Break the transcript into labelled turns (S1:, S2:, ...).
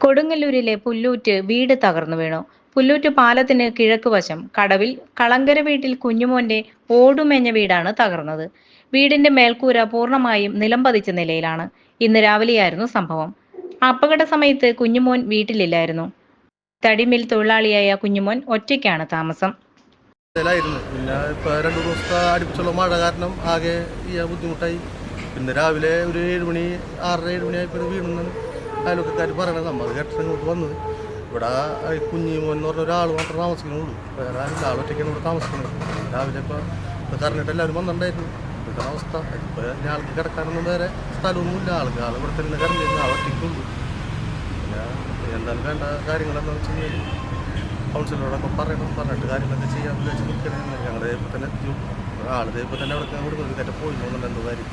S1: കൊടുങ്ങല്ലൂരിലെ പുല്ലൂറ്റ് വീട് തകർന്നു വീണു. പുല്ലൂറ്റ് പാലത്തിന് കിഴക്ക് വശം കടവിൽ കളങ്കര വീട്ടിൽ കുഞ്ഞുമോന്റെ ഓടുമേഞ്ഞ വീടാണ് തകർന്നത്. വീടിന്റെ മേൽക്കൂര പൂർണ്ണമായും നിലംപതിച്ച നിലയിലാണ്. ഇന്ന് രാവിലെയായിരുന്നു സംഭവം. അപകട സമയത്ത് കുഞ്ഞുമോൻ വീട്ടിലില്ലായിരുന്നു. തടിമിൽ തൊഴിലാളിയായ കുഞ്ഞുമോൻ ഒറ്റയ്ക്കാണ് താമസം.
S2: പിന്നെ ഇപ്പൊ 2 ദിവസത്തെ അടുപ്പിച്ചുള്ള മഴ കാരണം ആകെ ബുദ്ധിമുട്ടായി. പിന്നെ രാവിലെ ഒരു 7 മണി 6:30 7 മണിയായപ്പോൾ വീണെന്നാണ് അയൽവക്കക്കാർ പറയണത്. നമ്മൾ കേട്ടിട്ട് ഇങ്ങോട്ട് വന്നത്. ഇവിടെ കുഞ്ഞിമോൻ എന്ന് പറഞ്ഞ ഒരാൾ മാത്രം താമസിക്കുന്നുള്ളൂ. വേറെ ആൾ ഒറ്റയ്ക്കാണ് ഇവിടെ താമസിക്കുന്നത്. രാവിലെ ഇപ്പോൾ കറണ്ടിട്ട് എല്ലാവരും വന്നിട്ടുണ്ടായിരുന്നു. ഇപ്പോഴത്തെ അവസ്ഥ ഇപ്പോൾ ആൾക്ക് കിടക്കാനൊന്നും വേറെ സ്ഥലമൊന്നുമില്ല. ആൾ ഇവിടെ തന്നെ കറണ്ടിരുന്ന ആൾ ഒറ്റയ്ക്കുള്ളൂ. പിന്നെ എന്തായാലും വേണ്ട കാര്യങ്ങളെന്താണെന്ന് വെച്ച് കഴിഞ്ഞാൽ കൗൺസിലറോടൊക്കെ പറഞ്ഞിട്ട് കാര്യങ്ങളൊക്കെ ചെയ്യാമെന്ന് വെച്ച് നിൽക്കണേ. ഞങ്ങളുടെ ഇപ്പോൾ തന്നെ ആളിത് ഇപ്പോൾ തന്നെ അവിടെ കൊടുക്കുന്നത് പോയി എന്തോ കാര്യം.